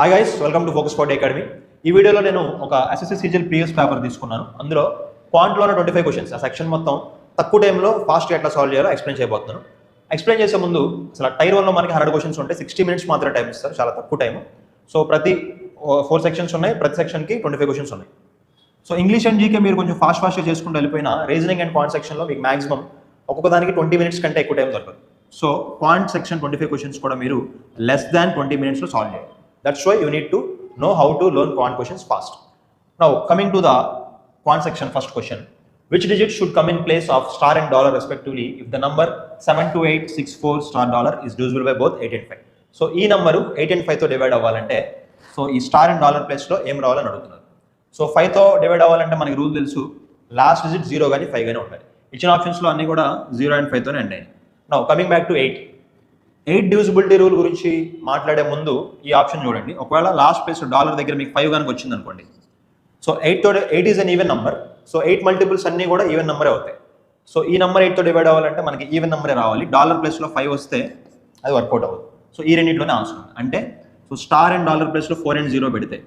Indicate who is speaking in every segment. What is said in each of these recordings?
Speaker 1: Hi guys, welcome to focus for academy. ఈ వీడియోలో నేను ఒక ఎస్ఎస్సి సీజీఎల్ ప్రీవియస్ పేపర్ తీసుకున్నాను. అందులో క్వాంట్లోనే 25 క్వశ్చన్స్, ఆ సెక్షన్ మొత్తం తక్కువ టైంలో ఫాస్ట్గా ఎట్లా సాల్వ్ చేయాలో ఎక్స్ప్లెయిన్ చేయబోతున్నాను. ఎక్స్ప్లెయిన్ చేసే ముందు అసలు టైర్ 1లో మనకి 100 క్వశ్చన్స్ ఉంటే 60 మినిట్స్ మాత్రమే టైం ఇస్తారు, చాలా తక్కువ టైం. సో ప్రతి 4 సెక్షన్స్ ఉన్నాయి, ప్రతి సెక్షన్కి 25 క్వశ్చన్స్ ఉన్నాయి. సో ఇంగ్లీష్ అండ్ జీకే మీరు కొంచెం ఫాస్ట్గా చేసుకుంటూ వెళ్ళిపోయినా రీజనింగ్ అండ్ క్వాంట్ సెక్షన్లో మీకు మాక్సిమం ఒక్కొక్క దానికి 20 మినిట్స్ కంటే ఎక్కువ టైం దొరకదు. సో క్వాంట్ సెక్షన్ 25 క్వశ్చన్స్ కూడా మీరు లెస్ దాన్ 20 మినిట్స్లో సాల్వ్ చేయాలి. That's why you need to know how to learn quant questions fast. Now, coming to the quant section, first question. Which digit should come in place of star and dollar respectively if the number 72864 star dollar is divisible by both 8 and 5? So, ఈ number 8 and 5 తో divide అవ్వాలంటే so ఈ star and dollar ప్లేస్లో ఏం రావాలని అడుగుతున్నారు. So 5తో divide అవ్వాలంటే మనకి రూల్ తెలుసు, లాస్ట్ డిజిట్ 0 కానీ 5 కానీ ఉండాలి. ఇచ్చిన ఆప్షన్స్లో అన్ని కూడా 0 and 5తోనే ఎండ్ అయ్యాయి. Now coming back to 8 divisibility rule గురించి మాట్లాడే ముందు ఈ ఆప్షన్ చూడండి. ఒకవేళ లాస్ట్ ప్లేస్ డాలర్ దగ్గర మీకు 5 కనుక వచ్చింది అనుకోండి, so 8 is an even number. So 8 multiples అన్నీ కూడా ఈవెన్ నెంబరే అవుతాయి. సో ఈ నెంబర్ 8తో డివైడ్ అవ్వాలంటే మనకి ఈవెన్ నెంబరే రావాలి. డాలర్ ప్లేస్లో 5 వస్తే అది వర్కౌట్ అవ్వదు. సో ఈ రెండింటిలోనే ఆన్సర్ ఉంది. అంటే సో స్టార్ అండ్ డాలర్ ప్లేస్లో 4 and 0 పెడితే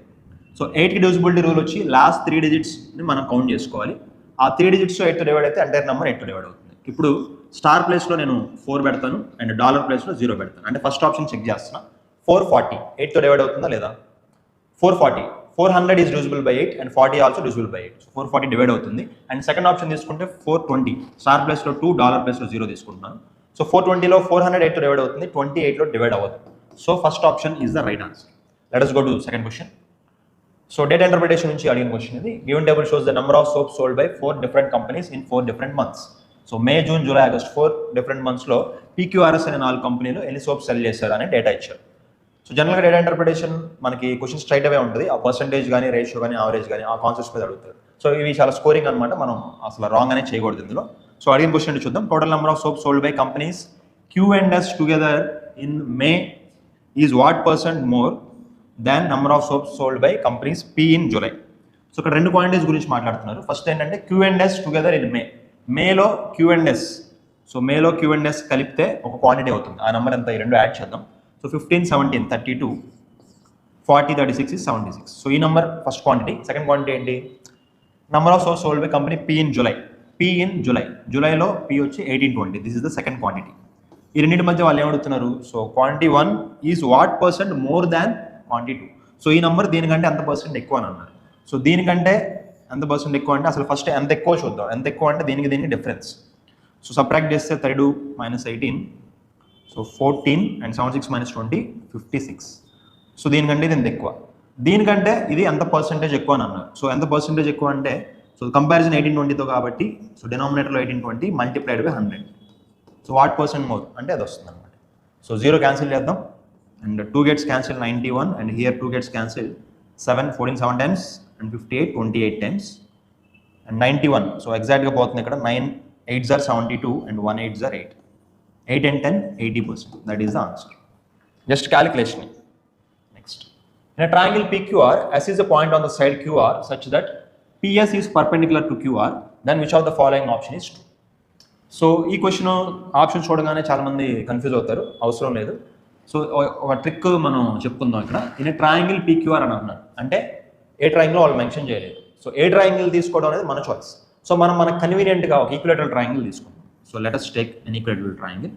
Speaker 1: సో 8కి డివిజిబిలిటీ రూల్ వచ్చి లాస్ట్ 3 డిజిట్స్ని మనం కౌంట్ చేసుకోవాలి. ఆ 3 డిజిట్స్ 8తో డివైడ్ అయితే ఎంటైర్ నెంబర్ 8తో డివైడ్ అవుతుంది. ఇప్పుడు స్టార్ ప్లేస్లో నేను 4 పెడతాను అండ్ డాలర్ ప్లేస్లో 0 పెడతాను. అంటే ఫస్ట్ ఆప్షన్ చెక్ చేస్తున్నా. 440 8తో డివైడ్ అవుతుందా లేదా? 400 is divisible by 8 and 40 also divisible by 8. So 440 divide అవుతుంది. అండ్ సెకండ్ ఆప్షన్ తీసుకుంటే 420 స్టార్ ప్లేస్లో 2 డాలర్ ప్లేస్లో 0 తీసుకుంటున్నాను. సో 420లో 400 8తో డివైడ్ అవుతుంది, 28లో డివైడ్ అవ్వదు. So first option is the right answer. Let us go to second question. So data interpretation నుంచి అడిగిన question ఇది. Given table shows the number of soap sold by 4 different companies in 4 different months. So May, June, July, August 4 different మంత్స్లో PQRS అనే 4 కంపెనీలు ఎన్ని soap cell చేశారు అనే data ఇచ్చారు. సో జనరల్గా డేటా ఇంటర్ప్రిటేషన్ మనకి క్వశ్చన్ స్ట్రైట్ అవే ఉంటుంది. ఆ పర్సంటేజ్ కానీ, రేషియో కానీ, యావరేజ్ కానీ ఆ కాన్సెప్ట్స్ మీద అడుగుతారు. సో ఇవి చాలా స్కోరింగ్ అనమాట, మనం అసలు రాంగ్ అనే చేయకూడదు ఇందులో. సో అడిగిన క్వశ్చన్ చూద్దాం. Total number of soap sold by companies Q and S together in May is what % more than number of soap sold by companies P in July. So ఇక్కడ 2 quantities గురించి మాట్లాడుతున్నారు. First ఏంటంటే Q and S together in May. మేలో Q and S, so మేలో Q and S కలిపితే ఒక quantity అవుతుంది. ఆ నెంబర్ ఎంత, ఈ రెండు యాడ్ చేద్దాం. So 15, 17, 32, 40, 36 is 76. సో ఈ number first quantity. Second quantity ఏంటి? Number of soaps sold by company P in July. P in July, జూలైలో పీ వచ్చి 1820. This is the second quantity. ఈ రెండింటి మధ్య వాళ్ళు ఏమడుగుతున్నారు? So quantity 1 is what % more than quantity 2. So ఈ number దీనికంటే ఎంత % ఎక్కువ అని అన్నారు. సో దీనికంటే ఎంత % ఎక్కువ అంటే అసలు ఫస్ట్ ఎంత ఎక్కువ చూద్దాం. ఎంత ఎక్కువ అంటే దీనికి డిఫరెన్స్. సో సబ్ట్రాక్ట్ చేస్తే 32 - 18, సో 14 and 76 - 20, 56. సో దీనికంటే ఇది ఎంత ఎక్కువ. దీనికంటే ఇది ఎంత % ఎక్కువ అని అన్నారు. సో ఎంత % ఎక్కువ అంటే సో కంపారిజన్ 1820తో కాబట్టి సో డినామినేటర్లో 1820 multiplied by 100. So what % more అంటే అది వస్తుంది అనమాట. సో 0 క్యాన్సిల్ చేద్దాం and 2 gets cancel 91 and here 2 gets cancel 7, 14 7 times and 58 28 times and 91. So ఎగ్జాక్ట్గా పోతుంది ఇక్కడ. 9 8s are 72 and 1 8s are 8. 8 and 10 80%. That is the answer. Just calculation. Next. In a triangle PQR, S is a point on the side QR such that PS is perpendicular to QR. Then which of the following option is true? So ఈ question option చూడగానే చాలా మంది confuse అవుతారు, అవసరం లేదు. So ఒక trick మనం చెప్పుకుందాం ఇక్కడ. ఇన్ ట్రయాంగిల్ PQR అని అన్నారు అంటే ఏ ట్రయాంగిల్ వాళ్ళు మెన్షన్ చేయలేదు. సో ఏ ట్రయాంగిల్ తీసుకోవడం అనేది మన చాయిస్. సో మనం మనకు కన్వీనియంట్గా ఒక ఈక్విలేటరల్ ట్రయాంగిల్ తీసుకుందాం. So let us take an equilateral triangle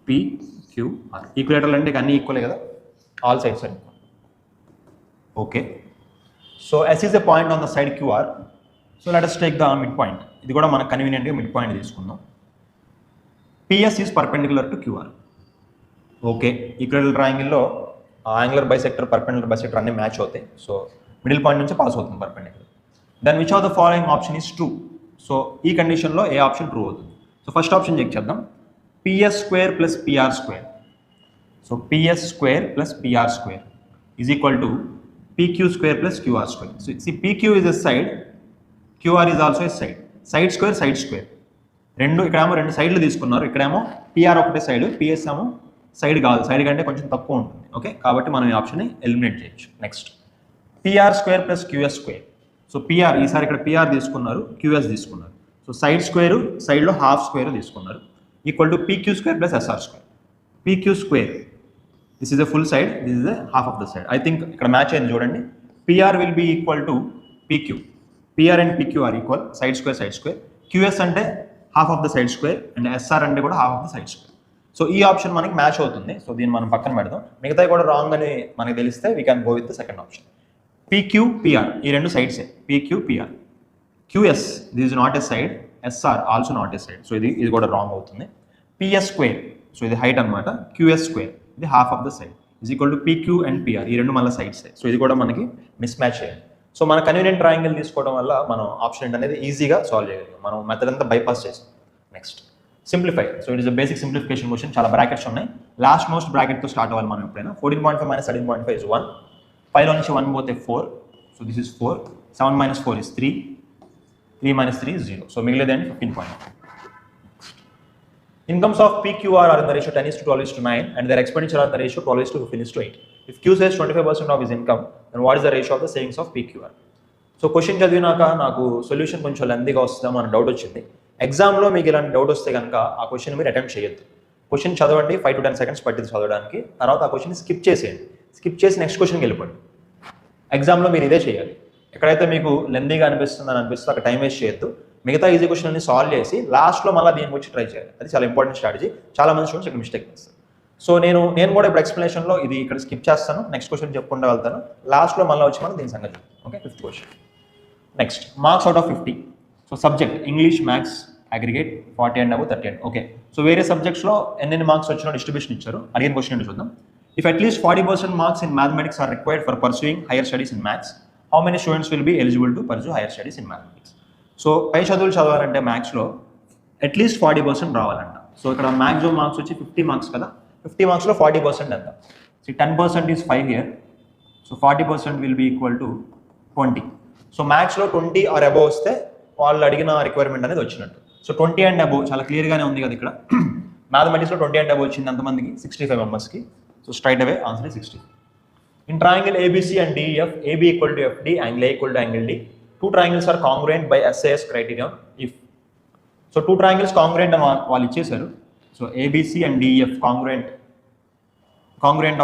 Speaker 1: PQR. Equilateral అంటే అన్ని ఈక్వలే కదా, all sides are equal. Okay, so S is a point on the side QR. So let us take the mid point. ఇది కూడా మనకు కన్వీనియంట్గా mid point తీసుకుందాం. PS is perpendicular to QR. Okay, equilateral ట్రయాంగిల్లో యాంగులర్ బైసెక్టర్, పర్పెండిక్యులర్ బైసెక్టర్ అన్ని match అవుతాయి. So middle point నుంచి pass అవుతుంది perpendicular. Then which of the following option is true? So ఈ కండిషన్లో ఏ ఆప్షన్ ట్రూ అవుతుంది? సో ఫస్ట్ ఆప్షన్ చెక్ చేద్దాం. PS² + PR². So PS² + PR² is equal to PQ² + QR². So PQ is a side, QR is also a side. Side square రెండు. ఇక్కడేమో 2 సైడ్లు తీసుకున్నారు. ఇక్కడేమో PR ఒకటే సైడ్, PS ఏమో side కాదు, సైడ్ కంటే కొంచెం తక్కువ ఉంటుంది. ఓకే, కాబట్టి మనం ఈ ఆప్షన్ని ఎలిమినేట్ చేయొచ్చు. Next, PR² + QS². So PR ఈసారి ఇక్కడ PR తీసుకున్నారు, QS తీసుకున్నారు. సో సైడ్ స్క్వేర్, సైడ్లో హాఫ్ స్క్వేర్ తీసుకున్నారు. Equal to PQ² + SR². PQ² this is the full side, this is the half of the side. I think ఇక్కడ match అయింది చూడండి. PR will be equal to PQ. PR and PQ are equal, side square. QS అంటే half of the side square and SR అంటే కూడా half of the side square. So ఈ option మనకి match అవుతుంది. So దీన్ని మనం పక్కన పెడదాం. మిగతాయి కూడా రాంగ్ అని మనకి తెలిస్తే we can go with the second option. PQ PR ఈ రెండు సైడ్సే, PQ PR. QS this is not a side, SR also not a side. So ఇది కూడా రాంగ్ అవుతుంది. పిఎస్ స్క్వేర్, సో ఇది హైట్ అనమాట. క్యూఎస్ స్క్వేర్ ఇది half of the side is equal to PQ and PR, ఈ రెండు మళ్ళీ సైడ్సే. సో ఇది కూడా మనకి మిస్ మ్యాచ్ చేయాలి. సో మన కన్వీనియంట్ ట్రయాంగిల్ తీసుకోవడం వల్ల మనం ఆప్షన్ అనేది ఈజీగా సాల్వ్ చేయగలిగాం. మనం మెథడ్ అంతా బైపాస్ చేసాం. Next simplify. So it is a basic simplification question. చాలా బ్రాకెట్స్ ఉన్నాయి. లాస్ట్ మోస్ట్ బ్రాకెట్తో స్టార్ట్ అవ్వాలి మనం ఎప్పుడైనా. 14.5 - 13.5 is 1. 5లో నుంచి 1 పోతే 4. So this is 4. 7 - 4 is 3. 3 - 3 is 0. So మిగిలేదండి 15.5. Incomes of PQR are in the ratio 10:12:9 and their expenditure are in the ratio 12:15:8. If Q says 25% of his income, then what is the ratio of the savings of PQR? So question చదివినాక నాకు solution కొంచెం లెంతీగా వస్తుందేమో అని doubt వచ్చింది. ఎగ్జామ్లో మీకు ఇలాంటి doubt వస్తే కనుక ఆ క్వశ్చన్ మీరు అటెంప్ట్ చేయొద్దు. క్వశ్చన్ చదవండి, 5 to 10 seconds పట్టింది చదవడానికి. తర్వాత ఆ క్వశ్చన్ స్కిప్ చేసేయండి. స్కిప్ చేసి నెక్స్ట్ క్వశ్చన్కి వెళ్ళిపోండి. ఎగ్జామ్లో మీరు ఇదే చేయాలి. ఎక్కడైతే మీకు లెంతీగా అనిపిస్తుందని అనిపిస్తే అక్కడ టైం వేస్ట్ చేయొద్దు. మిగతా ఈజీ క్వశ్చన్ అన్ని సాల్వ్ చేసి లాస్ట్లో మళ్ళీ దీని గురించి ట్రై చేయాలి. అది చాలా ఇంపార్టెంట్ స్ట్రాటజీ. చాలా మంది స్టూడెంట్స్ ఇక్కడ మిస్టేక్ చేస్తారు. సో నేను కూడా ఇప్పుడు ఎక్స్ప్లెనేషన్లో ఇది ఇక్కడ స్కిప్ చేస్తాను, నెక్స్ట్ క్వశ్చన్ చెప్పుకుంటూ వెళ్తాను. లాస్ట్లో మళ్ళీ వచ్చి మనం దీని సంగతి. Okay, 5th question. Next marks out of 50. So subject English, maths aggregate 40 and above 30. Okay, so వేరే సబ్జెక్ట్స్లో ఎన్ని మార్క్స్ వచ్చినా డిస్ట్రిబ్యూషన్ ఇచ్చారు. అడిగిన క్వశ్చన్ ఏంటో చూద్దాం. If at least 40% marks in mathematics are required for pursuing higher studies in maths, how many students will be eligible to pursue higher studies in mathematics? So పై చదువులు చదవాలంటే మ్యాథ్స్లో అట్లీస్ట్ 40% రావాలంట. సో ఇక్కడ మ్యాక్సిమం మార్క్స్ వచ్చి 50 marks కదా. 50 మార్క్స్లో 40% ఎంత? So 10% is 5 here. So 40% will be equal to 20. So మ్యాథ్స్లో 20 or above వస్తే వాళ్ళు అడిగిన రిక్వైర్మెంట్ అనేది వచ్చినట్టు. సో 20 and above చాలా క్లియర్గానే ఉంది కదా ఇక్కడ. మ్యాథమెటిక్స్లో 20 and above వచ్చింది ఎంతమందికి? 65 members. So straight away answer 60. In triangle ABC and DEF, AB equal to FD, angle A equal to angle D. Two triangles are congruent by SAS criterion. If so, two triangles congruent అని వాళ్ళు ఇచ్చేసారు. So ABC and DEF congruent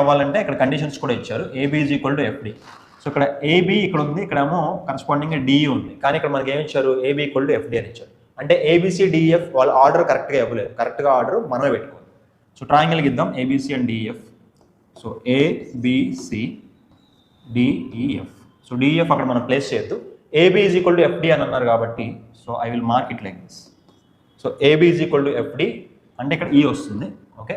Speaker 1: అవ్వాలంటే ఇక్కడ conditions కూడా ఇచ్చారు. AB is equal to FD. So ఇక్కడ AB ఇక్కడ ఉంది, ఇక్కడేమో కరస్పాండింగ్ DE ఉంది. కానీ ఇక్కడ మనకి ఏమి ఇచ్చారు? AB equal to FD అని ఇచ్చారు. అంటే ABC DEF వాళ్ళ ఆర్డర్ కరెక్ట్గా ఇవ్వలేదు. కరెక్ట్గా ఆర్డర్ మనమే పెట్టుకోవాలి. సో ట్రయాంగిల్కి ఇద్దాం ABC and DEF. So ABC DEF. So DEF అక్కడ మనం ప్లేస్ చేయొద్దు. AB is equal to FD అని అన్నారు కాబట్టి so I will mark it like this. So AB is equal to FD అంటే ఇక్కడ E వస్తుంది. Okay,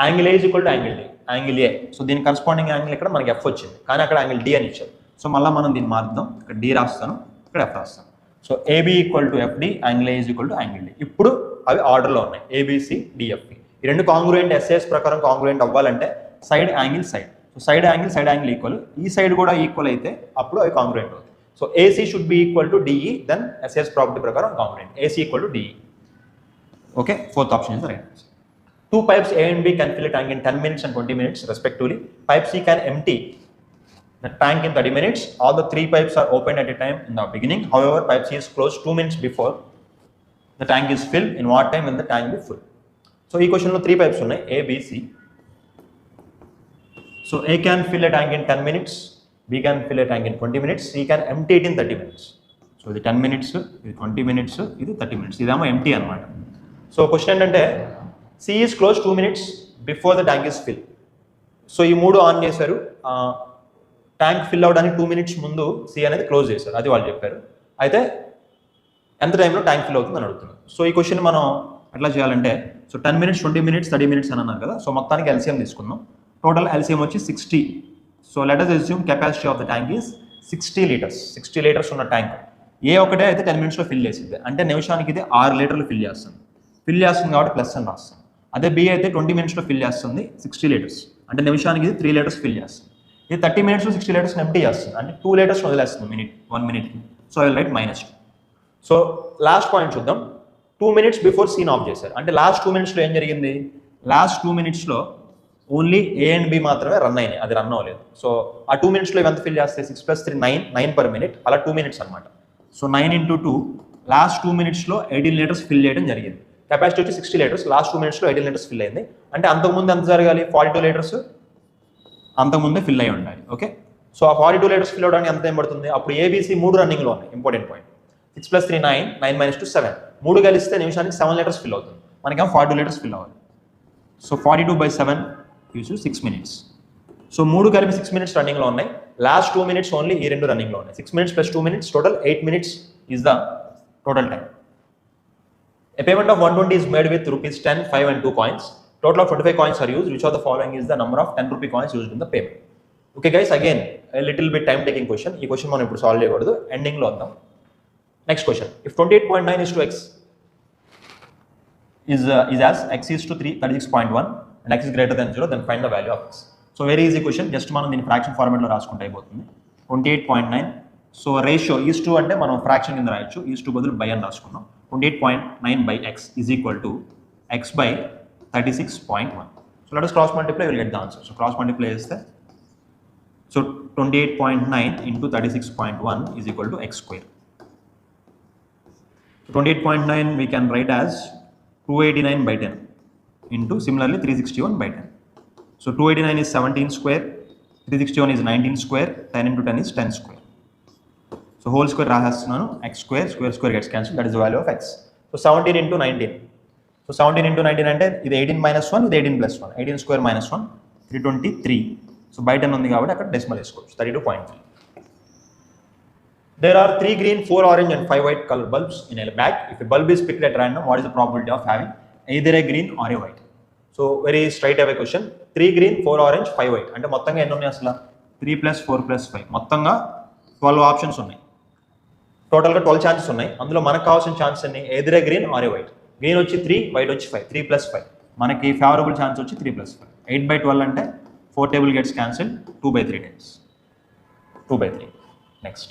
Speaker 1: angle A is equal to angle D, angle A. So దీని corresponding angle ఇక్కడ మనకి F వచ్చింది, కానీ అక్కడ యాంగిల్ D అని ఇచ్చారు. సో మళ్ళీ మనం దీన్ని మార్చుదాం. ఇక్కడ D రాస్తాను, ఇక్కడ F రాస్తాను. So AB equal to FD, angle A is equal to angle D. ఇప్పుడు అవి ఆర్డర్లో ఉన్నాయి, ABC DFP. ఈ రెండు కాంగ్రుయెంట్ SAS ప్రకారం కాంగ్రుయెంట్ అవ్వాలంటే side angle side. So side angle equal, ఈ సైడ్ కూడా ఈక్వల్ అయితే అప్పుడు అవి కాంగ్రుయెంట్ అవుతాయి. So AC should be equal to DE, then SAS property ప్రకారం congruent. AC equal to DE. Okay, 4th option is the right answer. Two pipes A and B can fill a tank in 10 minutes and 20 minutes respectively. Pipe C can empty the tank in 30 minutes. All the 3 pipes are opened at a time in the beginning. However, pipe C is closed 2 minutes before the tank is filled. In what time will the tank be full? So, ఈ క్వశ్చన్లో 3 pipes ఉన్నాయి, A, B, C. So, A can fill a tank in 10 minutes, B can fill a tank in 20 minutes, C can empty it in 30 minutes. So, ఇది 10 minutes, ఇది 20 minutes, ఇది 30 minutes. ఇదేమో empty అనమాట. So question ఏంటంటే C is closed 2 minutes before the tank is filled. So ఈ మూడు on చేశారు, tank fill అవడానికి 2 minutes ముందు C అనేది క్లోజ్ చేశారు, అది వాళ్ళు చెప్పారు. అయితే ఎంత టైంలో ట్యాంక్ ఫిల్ అవుతుంది అని అడుగుతున్నారు. సో ఈ క్వశ్చన్ మనం ఎట్లా చేయాలంటే, సో 10 minutes, 20 minutes, 30 minutes అని అన్నారు కదా. సో మొత్తానికి LCM తీసుకుందాం. టోటల్ LCM వచ్చి 60. So let us assume capacity of the tank is 60 liters. 60 liters ఉన్న ట్యాంక్ ఏ ఒకటే అయితే 10 minutes ఫిల్ చేసింది, అంటే నిమిషానికి ఇది 6 లీటర్లు ఫిల్ చేస్తుంది కాబట్టి ప్లస్ అని రాస్తాం. అదే B అయితే 20 minutes ఫిల్ చేస్తుంది 60 liters, అంటే నిమిషానికి ఇది 3 liters ఫిల్ చేస్తుంది. ఇది 30 minutes 60 liters ఎంప్టీ చేస్తుంది, అంటే 2 liters వదిలేస్తుంది 1 minute. So I will write -2. So last point చూద్దాం. 2 minutes బిఫోర్ సీన్ ఆఫ్ చేశారు, అంటే లాస్ట్ 2 minutesలో ఏం జరిగింది? లాస్ట్ 2 minutesలో ఓన్లీ A and B మాత్రమే రన్ అయినాయి, అది రన్ అవ్వలేదు. సో ఆ 2 minutesలో ఎంత ఫిల్ చేస్తే 6 + 3 9 per minute, అలా 2 minutes అనమాట. సో 9 × 2 లాస్ట్ 2 minutesలో 18 liters ఫిల్ చేయడం జరిగింది. కెపాసిటీ వచ్చి 60 liters, లాస్ట్ 2 minutesలో 18 liters ఫిల్ అయింది. అంటే అంతకుముందు ఎంత జరగాలి? 42 liters అంతకుముందే ఫిల్ అయి ఉండాలి. ఓకే, సో ఆ 42 లీటర్స్ ఫిల్ అవడానికి ఎంత టైం పడుతుంది? అప్పుడు ఏబీసీ 3 రన్నింగ్లో ఉన్నాయి. Important point. 6 + 3 9, 9 - 2 7. 3 కలిస్తే నిమిషానికి 7 లీటర్స్ ఫిల్ అవుతుంది. మనకేమో 42 లీటర్స్ ఫిల్ అవ్వాలి. So 42/7 use 6 minutes. సో 3 కలిపి 6 minutes రన్నింగ్లో ఉన్నాయి. లాస్ట్ 2 minutes ఓన్లీ ఈ 2 రన్నింగ్లో ఉన్నాయి. 6 minutes + 2 minutes total 8 minutes is the total time. A payment of 120 is made with rupees 10, 5 and 2 coins. Total of 25 coins are used. Which of the following is the number of 10 rupee coins used in the payment? Okay guys, again a little bit time taking question. Ee question మనం ఇప్పుడు solve చేయకూడదు, ending లో వద్దాం. Next question. If 28.9 is to x is as x is to 36.1 and x is greater than 0, then find the value of x. So very easy question. Just మనం దీన్ని fraction format లో రాసుకుంటే అయిపోతుంది. 28.9. So ratio is to అంటే మనం fraction కింద రాయొచ్చు. Is to బదులు బై అని రాసుకున్నాం. 28.9/x is equal to x/36.1. So let us cross multiply, we will get the answer. So cross multiply is there. So 28.9 into 36.1 is equal to x square. So 28.9 we can write as 289/10 into similarly 361/10. So 289 is 17 square, 361 is 19 square, 10 into 10 is 10 square. So whole square రాసేస్తున్నాను. x square, square gets cancelled. That is the value of x. So 17 into 19. So 17 into 19 అంటే ఇది 18 - 1, ఇది 18 + 1. 18 square - 1, 323. So బయట ఉంది కాబట్టి అక్కడ decimal వేసుకోవచ్చు. 32.3. There are 3 green, 4 orange and 5 white color bulbs in a bag. If a bulb is picked at random, what is the probability of having either a green or a white? So very straight away question. 3 green, 4 orange, 5 white. అంటే మొత్తంగా ఎన్ని ఉన్నాయి అసలు? 3 + 4 + 5. మొత్తంగా 12 options ఉన్నాయి. టోటల్గా 12 chances ఉన్నాయి. అందులో మనకు కావాల్సిన ఛాన్స్ అన్ని ఎదురే green are A white. Green వచ్చి 3, వైట్ వచ్చి 5. 3 + 5. మనకి ఫేవరబుల్ ఛాన్స్ వచ్చి 3 + 5. 8/12 అంటే 4 table gets cancel. 2/3 times 2/3. Next.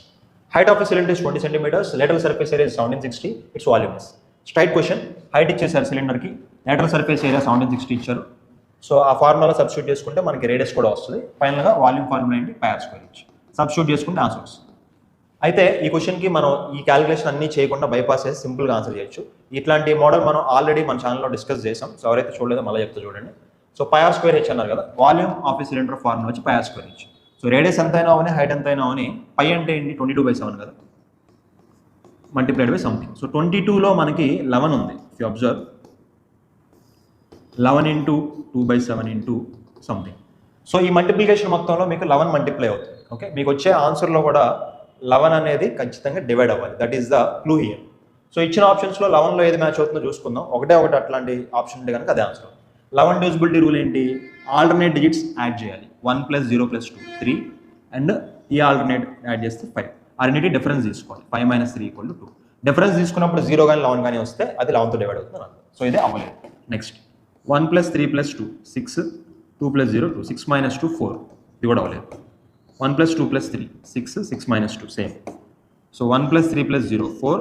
Speaker 1: Height of a cylinder is 20 centimeters. Lateral surface area 1760. It's volume is. Straight question. Height ఇచ్చేసారు సిలిండర్కి, లేటరల్ సర్ఫేస్ ఏరియా 1760 ఇచ్చారు. So ఆ formula substitute చేసుకుంటే మనకి రేడియస్ కూడా వస్తుంది. ఫైనల్గా వాల్యూమ్ ఫార్ములా ఏంటి? πr² ఇచ్చి సబ్స్టిట్యూట్ చేసుకుంటే ఆన్సర్ వస్తుంది. అయితే ఈ క్వశ్చన్కి మనం ఈ క్యాలిక్యులేషన్ అన్నీ చేయకుండా బైపాస్ చేసి సింపుల్గా ఆన్సర్ చేయొచ్చు. ఇట్లాంటి మోడల్ మనం ఆల్రెడీ మన ఛానల్లో డిస్కస్ చేసాం. సో ఎవరైతే చూడలేదో మళ్ళీ చెప్తే చూడండి. సో πr² అన్నారు కదా, volume of A cylinder formula వచ్చి πr². సో రేడియస్ ఎంతైనా అవని, హైట్ ఎంతైనా అవని, పై అంటే ఏంటి? 22/7 కదా, మల్టిప్లైడ్ బై సంథింగ్. సో 22లో మనకి 11 ఉంది. If you observe 11 into 2/7 into something. So ఈ మల్టిప్లికేషన్ మొత్తంలో మీకు 11 మల్టిప్లై అవుతుంది. ఓకే, మీకు వచ్చే ఆన్సర్లో కూడా 11 అనేది ఖచ్చితంగా డివైడ్ అవ్వాలి. That is the clue here. So ఇచ్చిన ఆప్షన్స్లో 11లో ఏది మ్యాచ్ అవుతుందో చూసుకుందాం. ఒకటి అట్లాంటి ఆప్షన్ ఉంటే కనుక అదే ఆన్సర్. 11 డివిజిబిలిటీ రూల్ ఏంటి? ఆల్టర్నేట్ డిజిట్స్ యాడ్ చేయాలి. 1 + 0 + 2 3 అండ్ ఈ ఆల్టర్నేట్ యాడ్ చేస్తే 5. ఆ రెండింటి డిఫరెన్స్ తీసుకోవాలి. 5 - 3 = 2. డిఫరెన్స్ తీసుకున్నప్పుడు 0 కానీ 11 కానీ వస్తే అది 11తో డివైడ్ అవుతుంది అన్నమాట. సో ఇదే అవ్వలేదు. నెక్స్ట్ 1 + 3 + 2 6, 2 + 0 2, 6 - 2 4. ఇది కూడా అవ్వలేదు. 1 + 2 + 3 6, 6 - 2 same. So 1 + 3 + 0 4,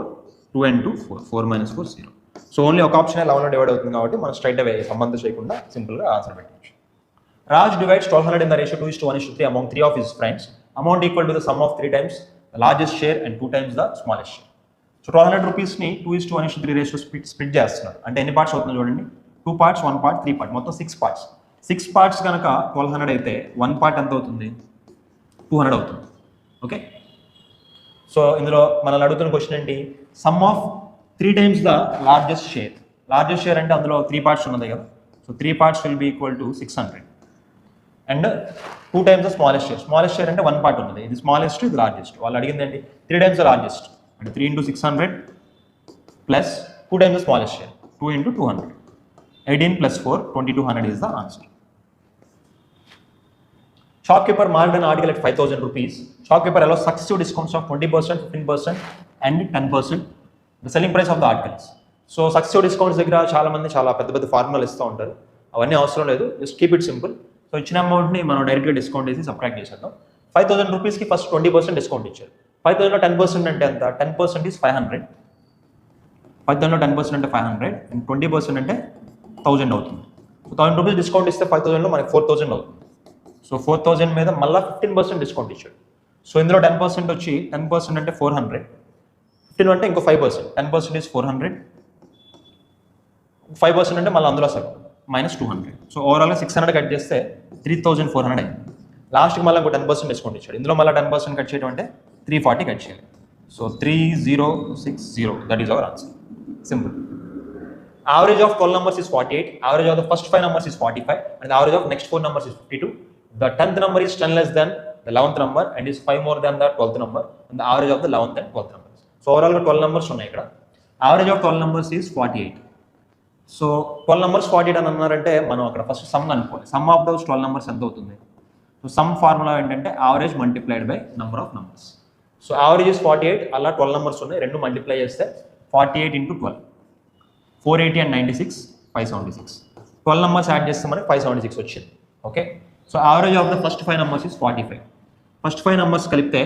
Speaker 1: 2 and 2 4, 4 - 4 0. So only ఒక ఆప్షన్ 11లో డివైడ్ అవుతుంది కాబట్టి మనం స్ట్రైట్ అవే సంబంధం చేయకుండా సింపుల్గా ఆన్సర్ పెట్టవచ్చు. Raj divides 1200 in the ratio 2:1:3 among 3 of his friends. Amount equal to the sum of 3 times the largest share and 2 times the smallest share. So 1200 రూపీస్ని 2:1:3 ratio split చేస్తున్నారు. అంటే ఎన్ని పార్ట్స్ అవుతుందో చూడండి. 2 parts, 1 part, 3 part, మొత్తం 6 parts. 6 parts కనుక 1200 అయితే 1 part ఎంత అవుతుంది? 200 అవుతుంది. ఓకే, సో ఇందులో మనల్ని అడుగుతున్న క్వశ్చన్ ఏంటి? Some of 3 times the largest share. Largest share అంటే అందులో 3 parts ఉన్నది కదా. So 3 parts will be equal to 600 and 2 times the smallest share. Smallest share అంటే 1 part ఉన్నది. ఇది స్మాలెస్ట్, ఇది లార్జెస్ట్. వాళ్ళు అడిగింది ఏంటి? 3 times ద లార్జెస్ట్ అంటే 3 into 600 plus 2 times the smallest share 2 into 200. 18 + 4 2200 is the answer. Shopkeeper marked an article at 5000 rupees. Shopkeeper allows successive discounts of 20%, 15% and 10%. The selling price of the articles. So successive discounts దగ్గర చాలా మంది చాలా పెద్ద పెద్ద ఫార్ములాలు ఇస్తూ ఉంటారు. అవన్నీ అవసరం లేదు, just keep it simple. So ఇచ్చిన అమౌంట్ని మనం డైరెక్ట్గా డిస్కౌంట్ చేసి సబ్ట్రాక్ట్ చేసేద్దాం. 5000 రూపీస్కి ఫస్ట్ 20% డిస్కౌంట్ ఇచ్చారు. 5000లో 10% అంటే ఎంత? 10% ఈజ్ 500. 5000లో 10% అంటే 500 అండ్ 20% అంటే 1000 అవుతుంది. సో 1000 రూపీస్ డిస్కౌంట్ ఇస్తే 5000లో మనకి 4000 అవుతుంది. సో 4000 మీద మళ్ళీ 15% డిస్కౌంట్ ఇచ్చాడు. సో ఇందులో 10% వచ్చి 10% అంటే 400, 15 అంటే ఇంకో 5%. 10% ఈజ్ 400, 5% అంటే మళ్ళీ అందులో సగం -200. సో ఓవరాల్గా 600 కట్ చేస్తే 3400 అయింది. లాస్ట్కి మళ్ళీ ఇంకో 10% డిస్కౌంట్ ఇచ్చాడు. ఇందులో మళ్ళీ 10% కట్ చేయడం అంటే 340 కట్ చేయాలి. So 3060, that is our answer. Simple. Average of 12 numbers is 48, average of the first 5 numbers is 45, and the average of next 4 numbers is 52. The 10th number is 10 less than the 11th number and is 5 more than the 12th number, and the average of the 11th and 12th numbers. So overall 12 numbers ఉన్నాయి ఇక్కడ. Average of 12 numbers is 48. So 12 numbers 48 అని అన్నారంటే మనం అక్కడ first some అనుకోవాలి. Some of those 12 numbers ఎంత అవుతుంది? So some formula ఏంటంటే average multiplied by number of numbers. So average is 48, అలా 12 numbers ఉన్నాయి, రెండు మల్టిప్లై చేస్తే 48 into 12, 480 and 96, 576. 12 numbers యాడ్ చేస్తే మనకి 576 వచ్చింది. Okay, so average of the first 5 numbers is 45. First 5 numbers కలిపితే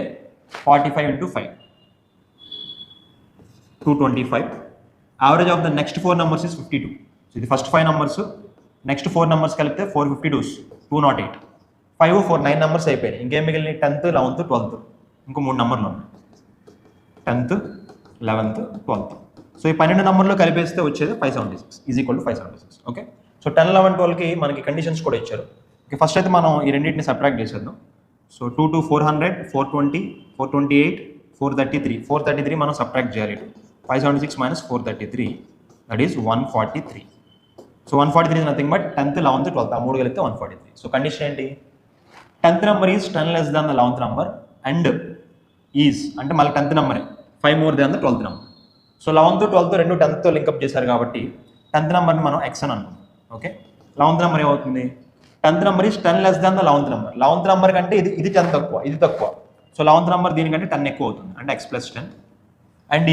Speaker 1: 45 into 5, 225. Average of the next 4 numbers is 52. So ఇది first 5 numbers, next 4 numbers కలిపితే 452s, 208. 5, 4, 9 numbers అయిపోయినాయి. ఇంకేం మిగిలిన 10th, 11th, 12th, ఇంకో 3 numbers ఉన్నాయి. 10th, 11th, 12th. సో ఈ 12 నెంబర్లో కలిపేస్తే వచ్చేది 576 is equal to 576. Okay, so 10, 11, 12కి మనకి కండిషన్స్ కూడా ఇచ్చారు. ఓకే, ఫస్ట్ అయితే మనం ఈ రెండింటిని సబ్ట్రాక్ట్ చేసేద్దాం. So 2 to 400, 420, 428, 433. 433 మనం సబ్ట్రాక్ట్ చేయాలి. 576 minus 433, that is 143. So 143 is nothing but 10th, 11th, 12th, ఆ మూడు కలిపితే 143. సో కండిషన్ ఏంటి? 10th number is 10 less than the 11th number and is అంటే మళ్ళీ 10th నెంబరే 5 more than the 12th number. So 11th, 12th రెండు 10th link up చేశారు కాబట్టి 10th నెంబర్ని మనం ఎక్స్ అని అనుకుంటాం. ఓకే, 11th నెంబర్ ఏమవుతుంది? 10th number is 10 less than the 11th number. 11th number కంటే ఇది 10 తక్కువ, ఇది తక్కువ. సో 11th నెంబర్ దీనికంటే 10 ఎక్కువ అవుతుంది, అంటే x plus 10. And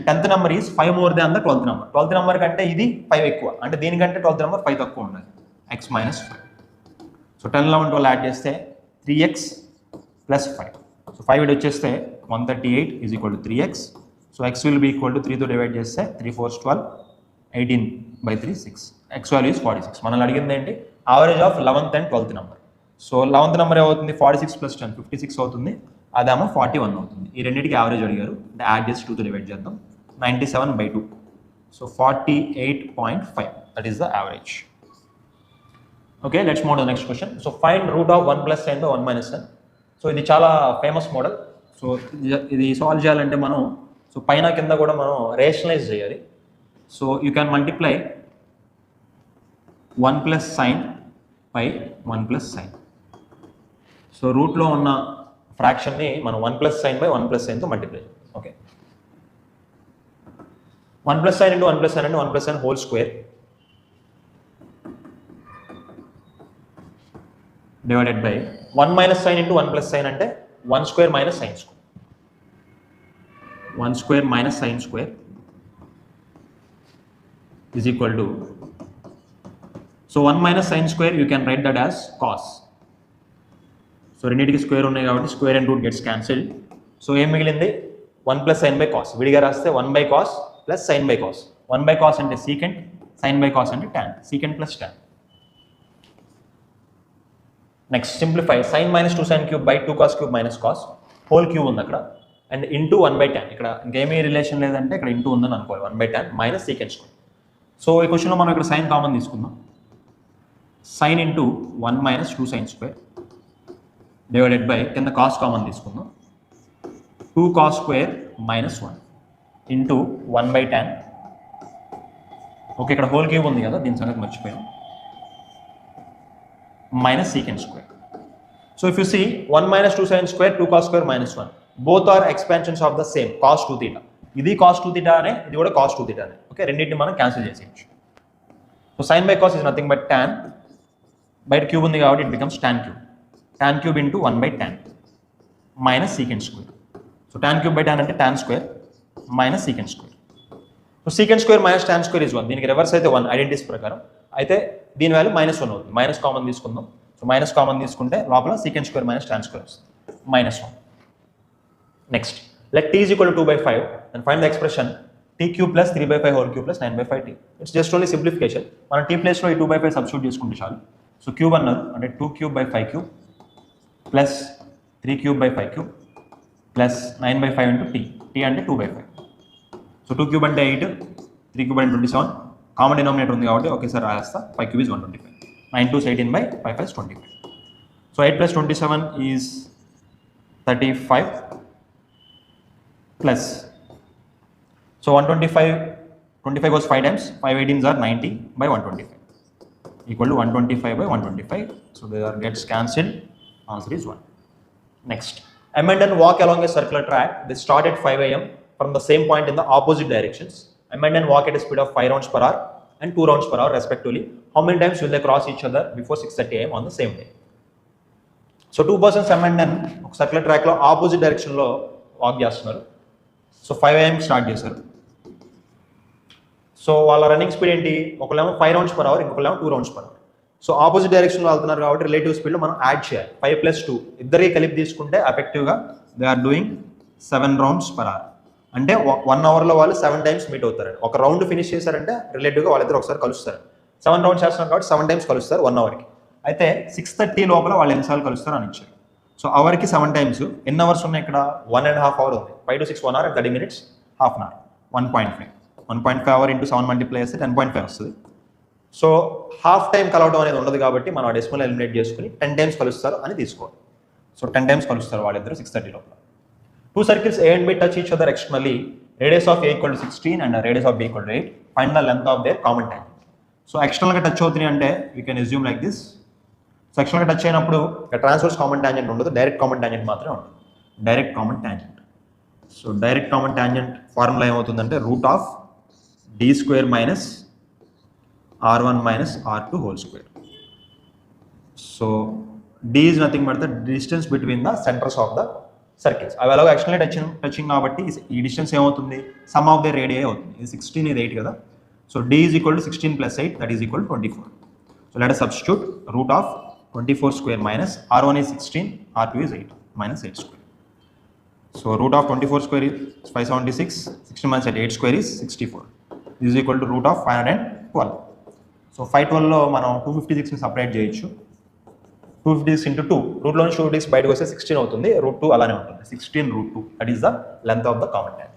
Speaker 1: 10th number is 5 more than the 12th number. 12th number కంటే ఇది 5 ఎక్కువ, అంటే దీనికంటే 12th నెంబర్ 5 తక్కువ ఉండాలి, x minus 5. సో 10, 11, 12 యాడ్ చేస్తే 3x plus 5. సో 5 ఇది వచ్చేస్తే 138 is equal to 3x. So x will be equal to 3తో డివైడ్ చేస్తే 3 4s 12, 18 by 3 6. x value is 46. మనల్ని అడిగింది ఏంటి? Average of 11th and 12th number. So 11th number ఏమవుతుంది? 46 plus 10, 56 అవుతుంది, అదేమో 41 అవుతుంది. ఈ రెండింటికి యావరేజ్ అడిగారు, అంటే యాడ్ చేసి 2తో డివైడ్ చేద్దాం. 97 by 2, so 48.5, that is the average. Okay, let's move to the next question. So find root of 1 plus n by 1 minus n. So ఇది చాలా ఫేమస్ మోడల్. సో ఇది సాల్వ్ చేయాలంటే మనం సో పైన కింద కూడా మనం రేషనలైజ్ చేయాలి. So you can multiply 1 plus sin by 1 plus sin. So రూట్లో ఉన్న ఫ్రాక్షన్ని మనం 1 plus sin by 1 plus sinతో multiply చేయాలి. Okay, 1 plus sin into 1 plus sin అంటే 1 plus sin whole square divided by 1 minus sin into 1 plus sin అంటే 1 square minus sin square. 1 square minus sin square is equal to, so 1 minus sin square you can write that as cos. So రెండింటికి square ఉన్నాయి కాబట్టి square and root gets cancelled. So ఏం మిగిలింది? 1 plus sin by cos. విడిగా రాస్తే 1 by cos plus sin by cos. 1 by cos అంటే secant, sin by cos అంటే tan, secant plus tan. Next simplify sin minus 2 sin cube by 2 cos cube minus cos, whole cube ఉంది అక్కడ, and into 1 by tan. ఇక్కడ ఇంకేమీ relation లేదంటే ఇక్కడ into ఉందని అనుకోవాలి. 1 by tan minus secant square. So ఈ క్వశ్చన్లో మనం ఇక్కడ సైన్ కామన్ తీసుకుందాం. Sine into 1 minus 2 sin square divided by కింద కాస్ కామన్ తీసుకుందాం. 2 cos square minus 1 into 1 by tan. Okay, ఇక్కడ హోల్ క్యూబ్ ఉంది కదా, దీని సంగతి మర్చిపోయాం, minus secant square. So if you see 1 minus 2 sin square, 2 cos square minus 1, both are expansions of the same cos 2 theta. ఇది cos 2 theta అనే, ఇది కూడా cos 2 theta అనే. ఓకే, రెండింటిని మనం క్యాన్సిల్ చేసేయచ్చు. So sin by cos is nothing but tan, బయట cube ఉంది కాబట్టి it becomes tan cube. Tan cube into 1 by tan minus secant square. So tan cube by tan అంటే tan square minus secant square. So secant square minus tan square is 1. దీనికి reverse అయితే 1 identities ప్రకారం, అయితే దీని value -1 అవుతుంది. Minus common తీసుకుందాం. So minus common తీసుకుంటే లోపల secant square minus tan square వస్తుంది, -1. Next let t is equal to 2 by 5 and find the expression t cube plus 3 by 5 whole cube plus 9 by 5t. It's just only simplification. మనం t ప్లేస్లో ఈ 2 by 5 substitute చేసుకుంటే చాలు. So cube అన్నారు అంటే 2 cube by 5 cube plus 3 cube by 5 cube plus 9 by 5 into t. t అంటే 2 by 5. So 2 cube అంటే 8, 3 cube అంటే 27, కామన్ డినామినేటర్ ఉంది కాబట్టి ఒకేసారి రాస్తా. 5 cube is 125, 9 2s 18 by 5 5 25. So 8 plus 27 is 35 plus. So 25 goes 5 times. 5 18s are 90 by 125 equal to 125 by 125. So they are gets cancelled. Answer is 1. Next, amend and walk along a circular track. They start at 5 a.m. from the same point in the opposite directions. Amend and walk at a speed of 5 rounds per hour and 2 rounds per hour respectively. How many times will they cross each other before 6:30 a.m. on the same day? So 2 persons amend and circular track lo opposite direction lo walk చేస్తున్నారు. So 5 AM start చేశారు. So వాళ్ళ running speed ఏంటి? ఒకళ్ళేమో 5 rounds per hour, ఇంకొకళ్ళేమో 2 rounds per hour. So opposite డైరెక్షన్లో వెళ్తున్నారు కాబట్టి relative స్పీడ్లో మనం యాడ్ చేయాలి. 5 + 2 ఇద్దరికి కలిపి తీసుకుంటే ఎఫెక్టివ్గా they are doing 7 rounds per hour. అంటే 1 అవర్లో వాళ్ళు 7 టైమ్స్ మీట్ అవుతారు. ఒక రౌండ్ ఫినిష్ చేశారంటే రిలేటివ్గా వాళ్ళిద్దరు ఒకసారి కలుస్తారు. 7 రౌండ్స్ చేస్తున్నారు కాబట్టి 7 టైమ్స్ కలుస్తారు 1 అవర్కి. అయితే 6:30 లోపల వాళ్ళు ఎన్నిసార్లు కలుస్తారు అని ఇచ్చారు. సో అవర్కి 7 టైమ్స్. ఎన్ని అవర్స్ ఉన్నాయి ఇక్కడ? 1.5 అవర్ ఉంది. 5 to 6 1 hour and 30 minutes, half an hour, 1.5 hour into 7 multiply చేస్తే 10.5 వస్తుంది. సో హాఫ్ టైం కలవడం అనేది ఉండదు కాబట్టి మనం ఆ డెసిమల్ ఎలిమినేట్ చేసుకుని 10 టైమ్స్ కలుస్తారు అని తీసుకోవాలి. సో 10 టైమ్స్ కలుస్తారు వాళ్ళిద్దరు 6:30 లోపల. 2 circles A and B touch each other externally. Radius of A equal to 16 and radius of B equal to 8. Find the length of their common tangent. So ఎక్స్టర్నల్గా touch అవుతున్నాయి అంటే we can assume like this. So ఎక్స్టర్నల్గా touch అయినప్పుడు transverse common tangent ఉండదు, direct common tangent మాత్రమే ఉంటుంది. Direct common tangent. So direct common tangent formula ఏమవుతుందంటే √d² minus r1 minus r2 whole square. సో d is nothing but the distance between the centers of the circles. అవి అలాగే external touching కాబట్టి ఈ distance ఏమవుతుంది? Some of the radius అవుతుంది. ఇది 16 ఇది 8 కదా. So d is equal to 16 plus 8, that is equal to 24. So let us substitute √24² minus r1 is 16, r2 is 8 minus 8 square. So √24² is 576, 16 minus 8² is 64. This is equal to √512. So 512లో మనం 256ని separate చేయొచ్చు. 256 into 2, రూట్లో నుంచి 256 బయటకు వస్తే 16 అవుతుంది. √2 అలానే ఉంటుంది. 16 √2, that is the length of the common tangent.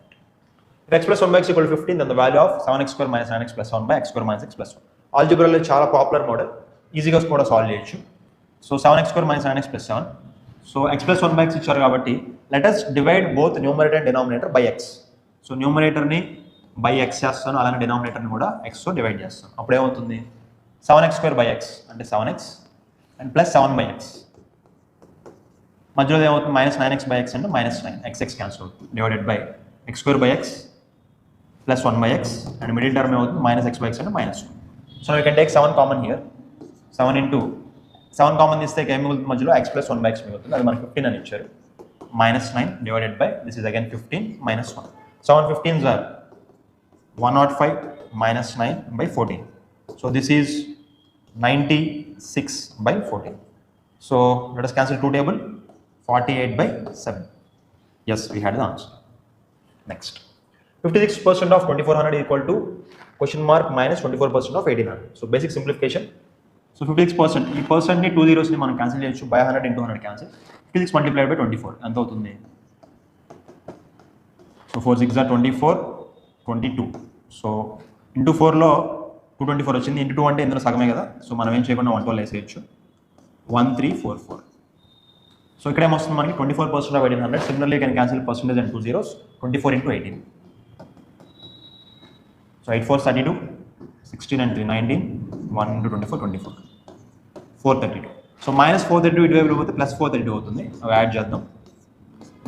Speaker 1: If x plus 1 by x equal to 15, then the value of 7x² minus 9x plus 1 by x² minus x plus 1. ఆల్జిబ్రాలో చాలా పాపులర్ మోడల్, ఈజీగా కూడా సాల్వ్ చేయొచ్చు. So 7x² minus 9x plus 7. So x plus 1 by x ఇచ్చారు కాబట్టి let us divide both numerator and denominator by x. So న్యూమరేటర్ని by x చేస్తాను, అలానే డినామినేటర్ని కూడా xతో డివైడ్ చేస్తాను. అప్పుడు ఏమవుతుంది? 7x² by x అంటే 7x and plus 7 by x. మధ్యలో ఏమవుతుంది? -9x by x అంటే -9, x క్యాన్సిల్ అవుతుంది. Divided by x² by x plus 1 by x and middle term ఏమవుతుంది? -x by x అంటే -1. So we can take 7 common here. 7 into 7 common తీస్తే ఏం మిగులుతుంది? మధ్యలో x plus 1 by x మిగులుతుంది. అది మనకి 15 అని ఇచ్చారు. -9 divided by this is again 15 minus 1. 7 15s are 105 minus 9 by 14. So this is 96 by 14. So let us cancel 2 table. 48 by 7. Yes, we had the answer. Next, 56% of 2400 equal to question mark minus 24% of 1800. So basic simplification. So 56%, ఈ పర్సెంట్ని 2 zeros మనం cancel చేయొచ్చు. by 100 into 100 cancel. 56 multiplied by 24 ఎంత అవుతుంది? So 4 6 are 24, 22. So into 4లో 224 వచ్చింది. Into 2 అంటే ఇందులో సగమే కదా. సో మనం ఏం చేయకుండా 112 వేసేయచ్చు. 1344. సో ఇక్కడ ఏమొస్తుంది మనకి? 24% of 1800. Similarly, you can cancel percentage and 2 zeros. 24 into 18. So 8 4 32, 16 and 3 19, 1 into 24 24, 432. So minus 432 ఇటువైపు పోతే ప్లస్ 432 అవుతుంది. అవి యాడ్ చేద్దాం.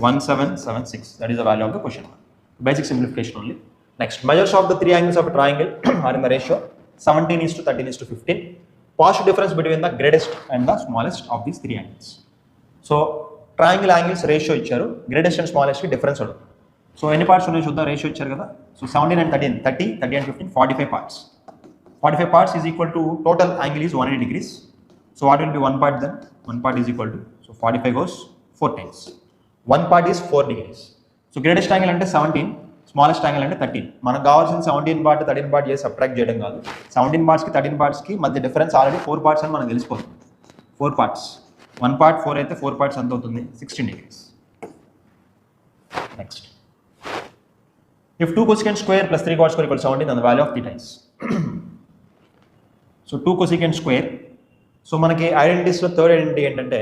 Speaker 1: 1776. That is the value of the question mark. Basic simplification only. Next, measures of the 3 angles of a triangle are in the ratio 17:13:15. Partial difference between the greatest and the smallest of these 3 angles. So triangle angles ratio ఇచ్చారు, greatest and స్మాలెస్ట్కి difference ఉంటుంది. So ఎన్ని parts ఉన్నాయి చూద్దాం. Ratio ఇచ్చారు కదా. So 17 and 13, 30 and 15, 45 parts. 45 parts is equal to total angle is 180 degrees. So what will be 1 part then? 1 part is equal to, so 45 goes 4 times. 1 part is 4 degrees. So greatest angle అంటే 17, smallest angle అంటే 13. మనకు కావాల్సిన 17 part 13 part చేసి subtract చేయడం కాదు. 17 partsకి 13 partsకి మధ్య difference already 4 parts అని మనకు తెలిసిపోతుంది. 4 parts. 1 part 4 అయితే 4 parts ఎంత అవుతుంది? 16 degrees. Next, if 2 cosecant square plus 3 cot square equals 17, then the value of theta is. So 2 cosecant square so మనకి ఐడెంటిటీస్లో థర్డ్ ఐడెంటిటీ ఏంటంటే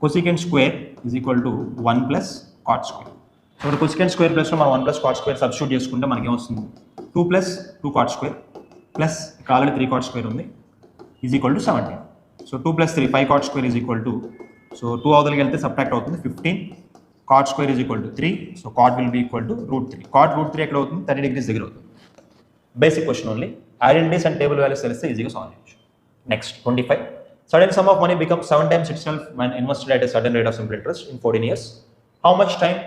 Speaker 1: cosecant square is equal to 1 plus cot square. So cosecant square ప్లస్లో మనం 1 plus cot square substitute చేసుకుంటే మనకి ఏమొస్తుంది 2 plus 2 cot square plus ఇక్కడ already 3 cot square ఉంది is equal to 17. So 2 plus 3 5 cot square is equal to, so 2 అవతలకి వెళ్తే subtract అవుతుంది 15. Cot square is equal to 3. So cot will be equal to √3. Cot √3 ఎక్కడ అవుతుంది 30 degrees దగ్గర అవుతుంది. Basic question only. Identities and table values తెలిస్తే ఈజీగా solve చేయొచ్చు. Next 25. Sudden sum of money becomes 7 times itself when invested at a certain rate of simple interest in 14 years. How much time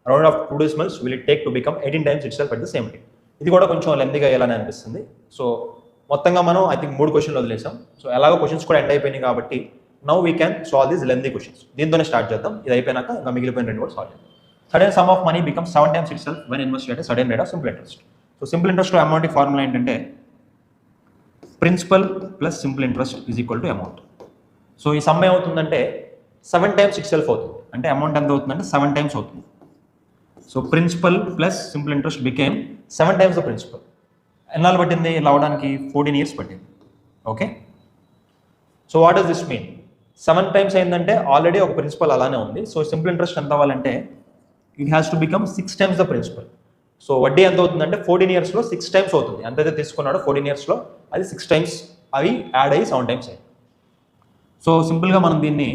Speaker 1: round of 2 decimals will it take to become 18 times itself at the same rate? ఇది కూడా కొంచెం లెంతీగా అయ్యాలని అనిపిస్తుంది. So మొత్తంగా మనం I think 3 క్వశ్చన్లు వదిలేసాం. So ఎలాగో questions కూడా ఎండ్ అయిపోయినాయి కాబట్టి now we can solve these lengthy questions. దీంతోనే స్టార్ట్ చేద్దాం. ఇది అయిపోయినాక ఇంకా మిగిలిపోయిన 2 కూడా సాల్వ్ చేద్దాం. Sudden sum of money becomes 7 times itself when invested at a certain rate of simple interest. So simple interest amount formula ఏంటంటే principal plus simple interest is equal to amount. So ఈ sum ఏమవుతుందంటే 7 times itself అవుతుంది. అంటే amount ఎంత అవుతుందంటే 7 times అవుతుంది. So principal plus simple interest became 7 times the principal. ఎన్నాళ్ళు పట్టింది ఇలా అవడానికి 14 years పట్టింది. Okay, so what does this mean? 7 times అయిందంటే ఆల్రెడీ ఒక ప్రిన్సిపల్ అలానే ఉంది. సో సింపుల్ ఇంట్రెస్ట్ ఎంత అవ్వాలంటే it has to become 6 times the principal. So వడ్డీ ఎంత అవుతుందంటే 14 yearsలో 6 times అవుతుంది. ఎంతైతే తీసుకున్నాడో 14 yearsలో అది 6 times అవి యాడ్ అయ్యి 7 times అయ్యింది. సో సింపుల్గా మనం దీన్ని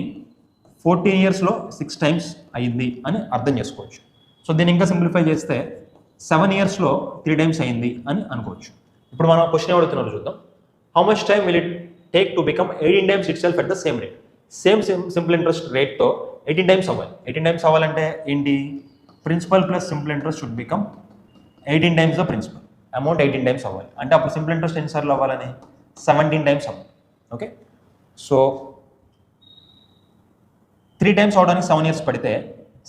Speaker 1: 14 yearsలో 6 times అయింది అని అర్థం చేసుకోవచ్చు. సో దీన్ని ఇంకా సింప్లిఫై చేస్తే 7 yearsలో 3 times అయింది అని అనుకోవచ్చు. ఇప్పుడు మనం క్వశ్చన్ అడుగుతున్నారు చూద్దాం. How much time will it take to become 18 times itself at the same rate? Same simple interest రేట్తో 18 times అవ్వాలి. 18 times అవ్వాలంటే ఏంటి? Principal plus simple interest should become 18 times the principal. Amount 18 times అవ్వాలి. అంటే అప్పుడు simple interest ఎన్నిసార్లు అవ్వాలని 17 times అవ్వాలి. ఓకే, సో 3 times అవడానికి 7 years పడితే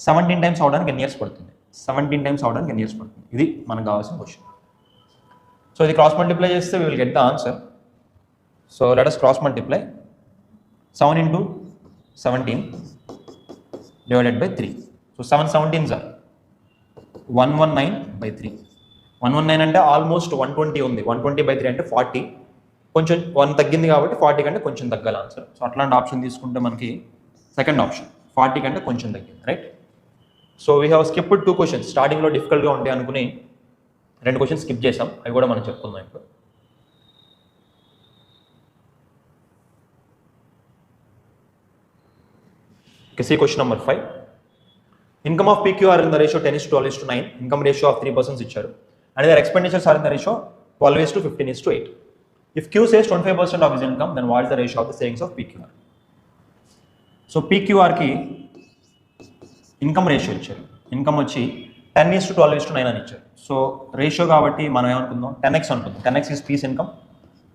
Speaker 1: 17 times అవడానికి ఎన్ని ఇయర్స్ పడుతుంది? 17 times అవడానికి ఎన్ని ఇయర్స్ పడుతుంది? ఇది మనకు కావాల్సిన క్వశ్చన్. సో ఇది క్రాస్ మల్టిప్లై చేస్తే we will get the answer. So let us cross multiply 7 into 17 divided by 3. So 7 17s are 119/3. 119 అంటే ఆల్మోస్ట్ 120 ఉంది. 120/3 అంటే 40. కొంచెం 1 తగ్గింది కాబట్టి 40 కంటే కొంచెం తగ్గాలి ఆన్సర్. సో అట్లాంటి ఆప్షన్ తీసుకుంటే మనకి సెకండ్ ఆప్షన్ 40 కంటే కొంచెం తగ్గింది, right? So we have skipped 2 questions. స్టార్టింగ్లో డిఫికల్ట్గా ఉంటాయి అనుకుని 2 questions స్కిప్ చేసాం. అవి కూడా మనం చెప్పుకుందాం ఇప్పుడు. See question number 5. Income of PQR in the ratio 10:12:9. Income ratio of 3% ఇచ్చారు. And their expenditures are in the ratio 12:15:8. If Q says 25% of his income, then what is the ratio of the savings of PQR? So PQRకి income ratio ఇచ్చారు. Income వచ్చి 10:12:9 అని ఇచ్చారు. So ratio కాబట్టి మనం ఏమనుకుందాం 10x అనుకుందాం. 10x is P's income,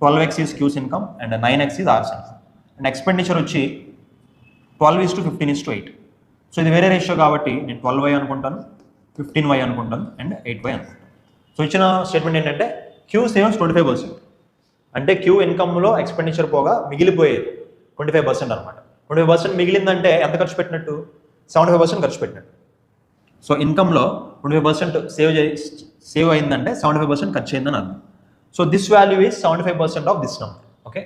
Speaker 1: 12x is Q's income and 9x is R's income. And expenditure వచ్చి 12:15:8. So ఇది వేరే రేషియో కాబట్టి నేను 12y అనుకుంటాను, 15y అనుకుంటాను అండ్ 8y అనుకుంటాను. సో ఇచ్చిన స్టేట్మెంట్ ఏంటంటే క్యూ సేవ్స్ 25%. అంటే క్యూ ఇన్కమ్లో ఎక్స్పెండిచర్ పోగా మిగిలిపోయేది 25% అనమాట. 25% మిగిలిందంటే ఎంత ఖర్చు పెట్టినట్టు? 75% ఖర్చు పెట్టినట్టు. సో ఇన్కమ్లో 25% సేవ్ అయిందంటే 75% ఖర్చు అయిందని అర్థం. So this value is 75% of this number. Okay,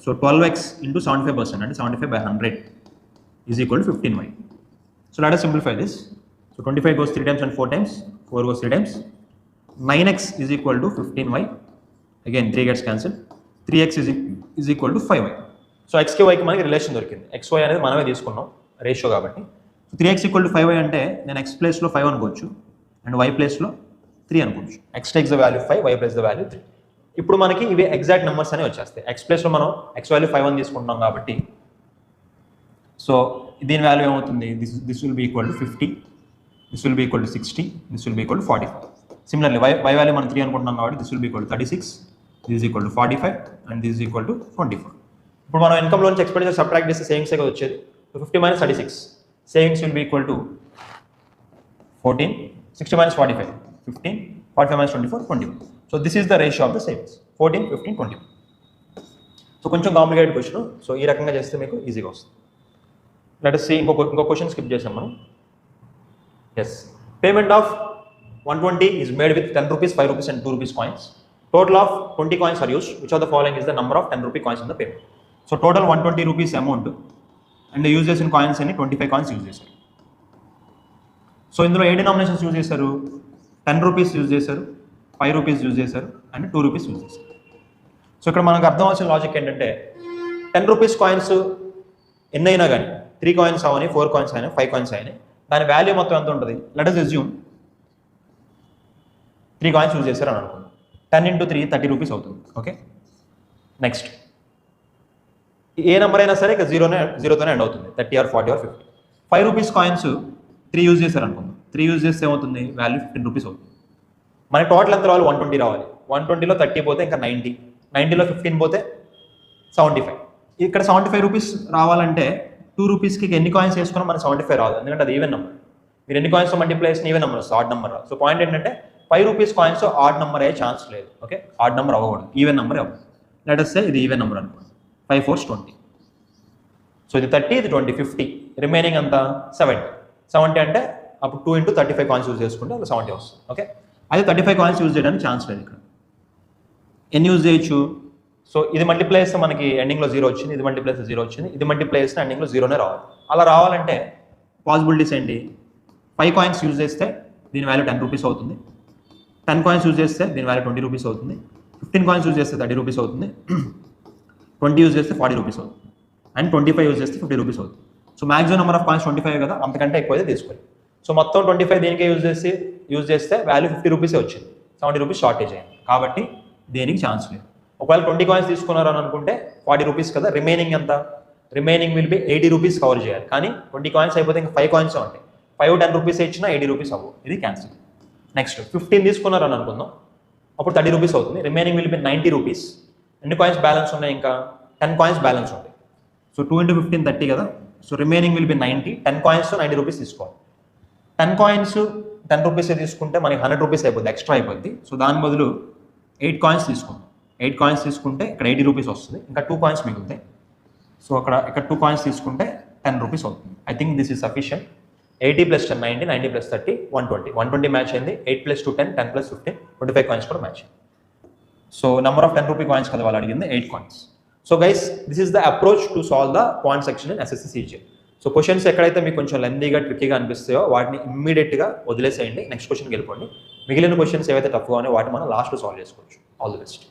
Speaker 1: so 12x into 75% అంటే 75/100 is equal to 15y. So let us simplify this. So 25 goes 3 times and 4 times, 4 goes 3 times. 9x is equal to 15y. Again 3 gets cancelled. 3x is equal to 5y. So x కి y కి మనకి relation దొరికింది. xy అనేది మనమే తీసుకున్నాం ratio కాబట్టి. So 3x equal to 5y అంటే నేను x ప్లేస్లో 5 అనుకోవచ్చు అండ్ y ప్లేస్లో 3 అనుకోవచ్చు. x takes the value 5, y places the value 3. ఇప్పుడు మనకి ఇవి ఎగ్జాక్ట్ నెంబర్స్ అనేవి వచ్చేస్తాయి. x ప్లేస్లో మనం x వాల్యూ 5 అని తీసుకుంటాం కాబట్టి సో దీని వాల్యూ ఏమవుతుంది? This will be equal to 50, this will be equal to 60, this will be equal to 45. Similarly y value మనం 3 అనుకుంటున్నాం కాబట్టి this will be equal to 36, this is equal to 45 and this is equal to 24. ఇప్పుడు మనం income లోంచి expenditure subtract చేస్తే savings కదా వచ్చేది. 50 - 36 savings will be equal to 14, 60 - 45 15, 45 - 24 21. So this is the ratio of the savings 14, 15, 21. So కొంచెం complicated question. So ఈ రకంగా చేస్తే మీకు ఈజీగా వస్తుంది. లెట్ us see ఇంకో క్వశ్చన్ స్కిప్ చేసాం మనం. Yes, payment of 120 is made with 10 rupees, 5 rupees and 2 rupees coins. Total of 20 coins are used. Which of the following is the number of 10 rupee coins in the payment? So total 120 rupees amount and use చేసిన coins అన్ని 25 coins use చేశారు. So ఇందులో ఏ denominations use చేశారు? 10 rupees use చేశారు, 5 rupees use చేశారు and 2 rupees use చేశారు. So ఇక్కడ మనకు అర్థం అవ్వాల్సిన లాజిక్ ఏంటంటే 10 రూపీస్ కాయిన్స్ ఎన్నైనా కానీ 3 కాయిన్స్ అవని, 4 కాయిన్స్ అయినా, 5 కాయిన్స్ అయినా దాని వాల్యూ మొత్తం ఎంత ఉంటుంది? Let us assume 3 coins use చేశారు అని అనుకుందాం. 10 into 3 30 రూపీస్ అవుతుంది. ఓకే, నెక్స్ట్ ఏ నెంబర్ అయినా సరే ఇక జీరోతోనే ఎండ్ అవుతుంది, 30 or 40 or 50. 5 rupees coins 3 use చేశారు అనుకుందాం. 3 యూజ్ చేస్తే ఏమవుతుంది? వాల్యూ 15 రూపీస్ అవుతుంది. మన టోటల్ ఎంత రావాలి? 120 రావాలి. 120లో 30 పోతే ఇంకా 90, 90లో 15 పోతే 75. ఇక్కడ 75 రూపీస్ రావాలంటే 2 రూపీస్కి ఎన్ని కాయిన్స్ వేసుకున్నా మనకి 75 రావాలి, ఎందుకంటే అది ఈవెన్ నెంబర్. మీరు ఎన్ని కాయిన్స్ మల్టిప్లై చేసిన ఈవెన్ నెంబర్ వస్తుంది, ఆడ్ నెంబర్ రాదు. సో పాయింట్ ఏంటంటే 5 రూపీస్ కాయిన్స్ ఆడ్ నెంబర్ అయ్యే ఛాన్స్ లేదు. ఓకే, ఆడ్ నెంబర్ అవ్వకూడదు, ఈవెన్ నెంబర్ అవ్వదు. లెట్ us say ఇది ఈవెన్ నెంబర్ అనుకోండి, 5 4s 20. సో ఇది 30, ఇది 20, 50. రిమైనింగ్ అంతా 70 అంటే అప్పుడు 2 into 35 కాయిన్స్ యూజ్ చేసుకుంటే అది 70 వస్తుంది. ఓకే, అయితే 35 కాయిన్స్ యూజ్ చేయడానికి ఛాన్స్ లేదు. ఇక్కడ ఎన్ని యూజ్ చేయొచ్చు? సో ఇది మల్టిప్లై చేస్తే మనకి ఎండింగ్లో 0 వచ్చింది, ఇది మల్టిప్లై చేస్తే 0 వచ్చింది, ఇది మల్టిప్లై చేస్తే ఎండింగ్లో 0నే రావాలి. అలా రావాలంటే పాసిబిలిటీస్ ఏంటి? 5 కాయిన్స్ యూజ్ చేస్తే దీని వాల్యూ 10 రూపీస్ అవుతుంది, 10 కాయిన్స్ యూజ్ చేస్తే దీని వాల్యూ 20 రూపీస్ అవుతుంది, 15 కాయిన్స్ యూజ్ చేస్తే 30 రూపీస్ అవుతుంది, 20 యూజ్ చేస్తే 40 రూపీస్ అవుతుంది అండ్ 25 యూజ్ చేస్తే 50 రూపీస్ అవుతుంది. So maximum number of coins 25 కదా, అంతకంటే ఎక్కువైతే తీసుకోవాలి. సో మొత్తం 25 దేనికే యూజ్ చేస్తే వాల్యూ 50 రూపీసే వచ్చింది, 70 రూపీస్ షార్టేజ్ అయింది. కాబట్టి దేనికి ఛాన్స్ లేదు. ఒకవేళ 20 కాయిన్స్ తీసుకున్నారు అని అనుకుంటే 40 రూపీస్ కదా, రిమైనింగ్ ఎంత? Remaining will be 80 rupees cover చేయాలి. కానీ 20 కాయిన్స్ అయిపోతే ఇంకా 5 కాయిన్స్ ఉంటాయి, 5 10 రూపీస్ ఇచ్చినా 80 రూపీస్ అవ్వవు, ఇది క్యాన్సిల్. నెక్స్ట్ 15 తీసుకున్నారు అని అనుకుందాం, అప్పుడు 30 రూపీస్ అవుతుంది, రిమైనింగ్ విల్ బి 90 రూపీస్. ఎన్ని కాయిన్స్ బ్యాలెన్స్ ఉన్నాయి? ఇంకా 10 కాయిన్స్ బ్యాలెన్స్ ఉంటాయి. సో 2 into 15 30 కదా, so remaining will be 90. 10 coins 90 rupees తీసుకోవాలి. 10 కాయిన్స్ 10 రూపీసే తీసుకుంటే మనకి 100 రూపీస్ అయిపోద్ది, ఎక్స్ట్రా అయిపోద్ది. సో దాని బదులు 8 కాయిన్స్ తీసుకుంటాం. 8 కాయిన్స్ తీసుకుంటే ఇక్కడ 80 రూపీస్ వస్తుంది, ఇంకా 2 కాయిన్స్ మిగులుతాయి. సో ఇక్కడ 2 కాయిన్స్ తీసుకుంటే 10 రూపీస్ అవుతుంది. I think this is sufficient. 80 + 10 90, 90 + 30 120. 120 match అయింది. 8 + 2 10, 10 + 15 25 కాయిన్స్ కూడా మ్యాచ్ అయింది. So number of 10 rupee coins కదా వాళ్ళు అడిగింది, 8 coins. So guys, this is the approach to solve the point section in SSC CGL. So questions ఎక్కడైతే మీకు కొంచెం లెందీగా ట్రిక్కీగా అనిపిస్తాయో వాటిని ఇమ్మీడియట్గా వదిలేసేయండి, నెక్స్ట్ క్వశ్చన్కి వెళ్ళిపోండి. మిగిలిన క్వశ్చన్స్ ఏవైతే తక్కువ ఉన్నాయో వాటిని మనం లాస్ట్లో సాల్వ్ చేసుకోవచ్చు. All the best.